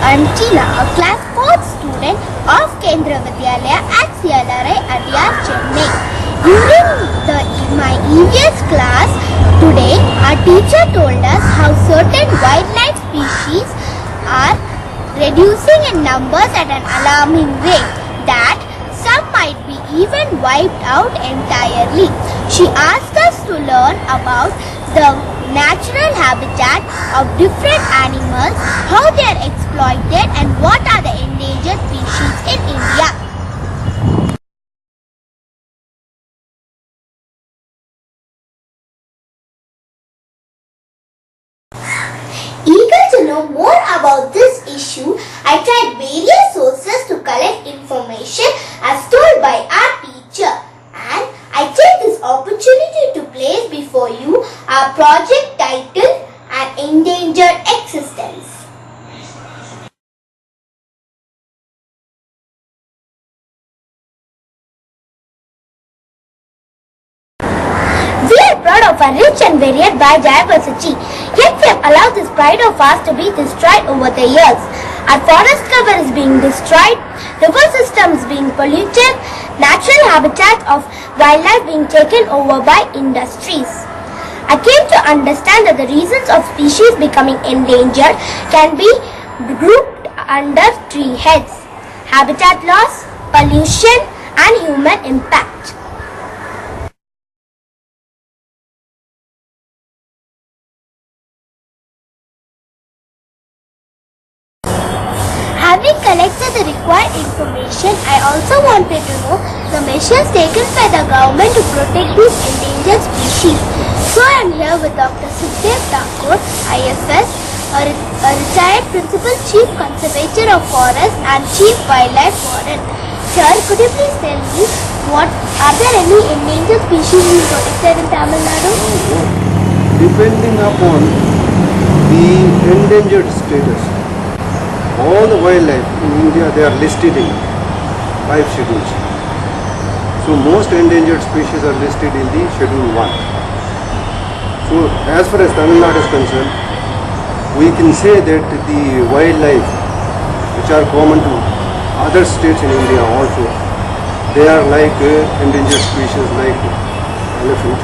I'm Tina, a class 4th student of Kendra Vidyalaya at CLRI Adyar, Chennai. During my EVS class today, our teacher told us how certain wildlife species are reducing in numbers at an alarming rate, that some might be even wiped out entirely. She asked us to learn about the natural habitat of different animals, how they are exploited, and what are the endangered species in India. Eager to know more about this issue, I tried various sources to collect information as told by our teacher, and I take this opportunity to place before you our project titled An Endangered Existence. We are proud of our rich and varied biodiversity, yet we have allowed this pride of ours to be destroyed over the years. Our forest cover is being destroyed, river systems being polluted, natural habitat of wildlife being taken over by industries. I came to understand that the reasons of species becoming endangered can be grouped under 3 heads: habitat loss, pollution, and human impact. Having collected the required information, I also wanted to know the measures taken by the government to protect these endangered species. So I am here with Dr. Sukhdev Thakur, IFS, a retired Principal Chief Conservator of Forest and Chief Wildlife Warden. Sir, could you please tell me, are there any endangered species being protected in Tamil Nadu? Depending upon the endangered status, all the wildlife in India, they are listed in 5 schedules. So most endangered species are listed in the Schedule 1. So as far as Tamil Nadu is concerned, we can say that the wildlife which are common to other states in India also, they are like endangered species like elephant,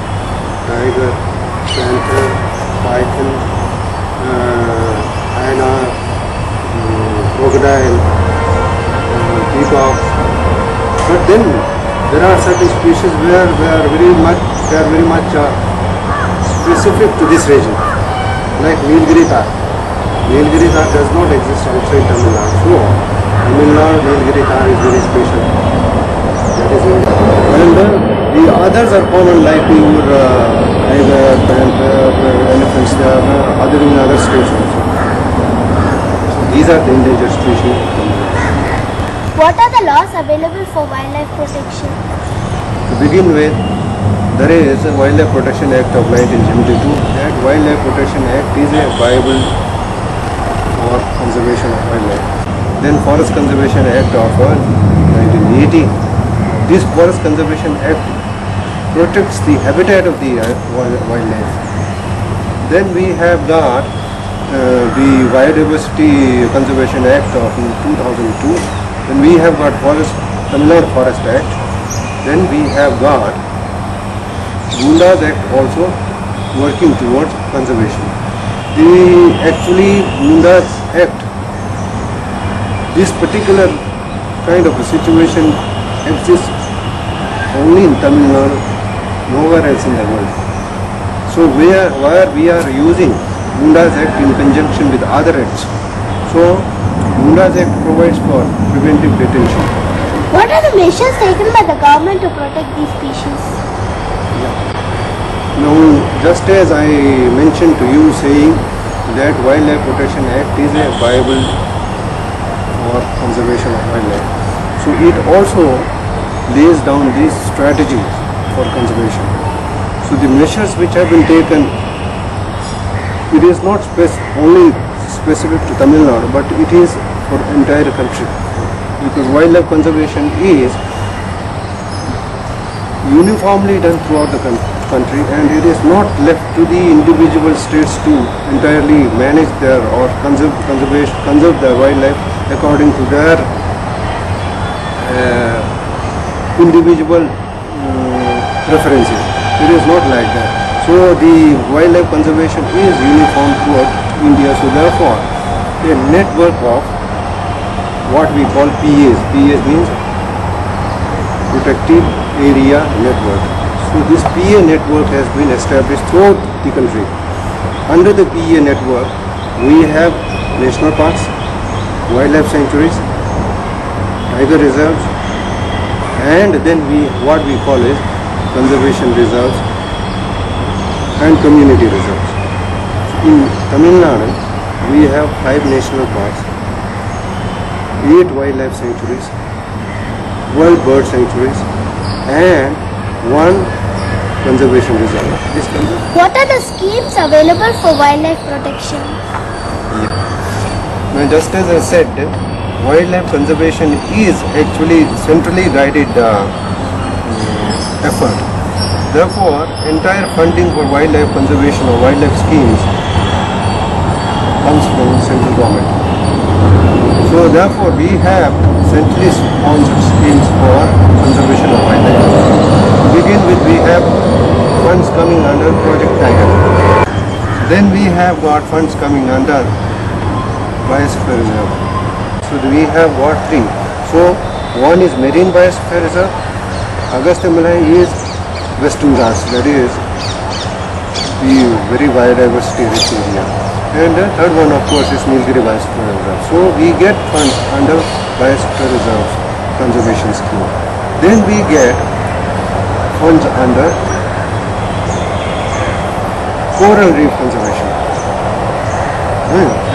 tiger, panther, python, hyena, crocodile, peacock. But then there are certain species where they are very much specific to this region, like Nilgiri tahr. Nilgiri tahr does not exist outside Tamil Nadu. So Tamil Nadu Nilgiri tahr is very special. That is it. And the others are common, like your tiger, panther, elephants. They are other in other states also. These are the endangered species. What are the laws available for wildlife protection? To begin with, there is a Wildlife Protection Act of 1972. That Wildlife Protection Act is a Bible for conservation of wildlife. Then Forest Conservation Act of 1980. This Forest Conservation Act protects the habitat of the wildlife. Then we have got the Biodiversity Conservation Act of 2002. Then we have got Tamil Nadu Forest Act. Then we have got Munda's Act also working towards conservation. Actually Munda's Act, this particular kind of a situation exists only in Tamil Nadu, nowhere else in the world. So where we are using Munda's Act in conjunction with other acts. So Munda's Act provides for preventive detention. What are the measures taken by the government to protect these species? Now, just as I mentioned to you, saying that Wildlife Protection Act is a Bible for conservation of wildlife. So it also lays down these strategies for conservation. So the measures which have been taken, it is not only specific to Tamil Nadu, but it is for entire country, because wildlife conservation is uniformly done throughout the country. country, and it is not left to the individual states to entirely manage their or conserve their wildlife according to their individual preferences. It is not like that. So the wildlife conservation is uniform throughout India. So therefore, a network of what we call PAs. PAs means Protected Area Network. So this PA network has been established throughout the country. Under the PA network, we have national parks, wildlife sanctuaries, tiger reserves, and then what we call is conservation reserves and community reserves. In Tamil Nadu, we have 5 national parks, 8 wildlife sanctuaries, 12 bird sanctuaries, and 1 conservation reserve. What are the schemes available for wildlife protection? Now, just as I said, wildlife conservation is actually centrally guided effort. Therefore, entire funding for wildlife conservation or wildlife schemes comes from central government. So therefore, we have centrally sponsored schemes for conservation of wildlife. To begin with, we have funds coming under Project Tiger. Then we have got funds coming under Biosphere Reserve. So we have got 3. So one is Marine Biosphere Reserve, Agastyamalai is Western Ghats, that is the very biodiversity rich area. And the third one, of course, is Nilgiri Biosphere Reserve. So we get funds under Biosphere Reserve Conservation Scheme. Then we get funds under Coral Reef Conservation.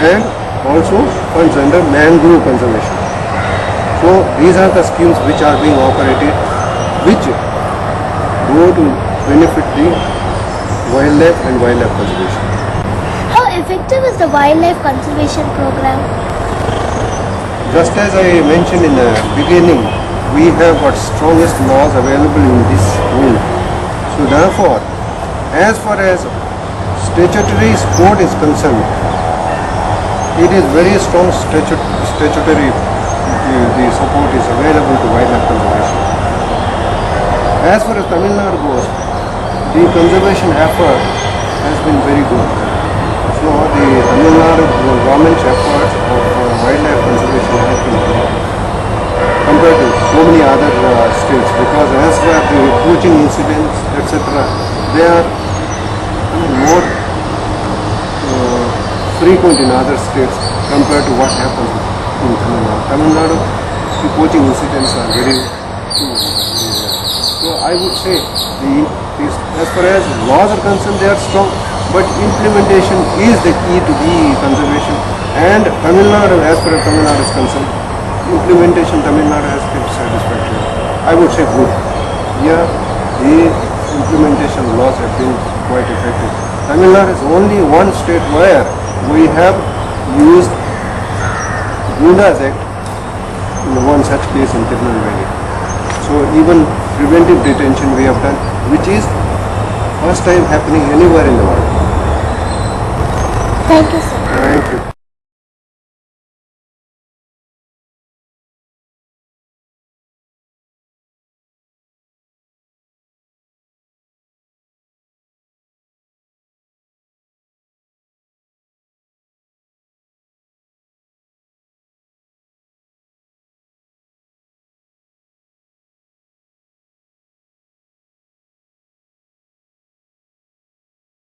And also funds under Mangrove Conservation. So these are the schemes which are being operated, which go to benefit the wildlife and wildlife conservation. How effective is the wildlife conservation program? Just as I mentioned in the beginning, we have got strongest laws available in this world. So therefore, as far as statutory support is concerned, it is very strong statutory the support is available to wildlife conservation. As far as Tamil Nadu goes, the conservation effort has been very good. So the Tamil Nadu government's efforts of wildlife conservation have been good compared to so many other states, because as far as the poaching incidents, etc., they are more frequent in other states compared to what happens in Tamil Nadu. Tamil Nadu, the poaching incidents are very few. So I would say, as far as laws are concerned, they are strong, but implementation is the key to the conservation. And Tamil Nadu, as far as Tamil Nadu is concerned, implementation Tamil Nadu has been satisfactory. I would say good. Yeah, the implementation laws have been quite effective. Tamil Nadu is only one state where we have used Gunda's Act in one such case in Tirunelveli. So even preventive detention we have done, which is first time happening anywhere in the world. Thank you, sir. Thank you.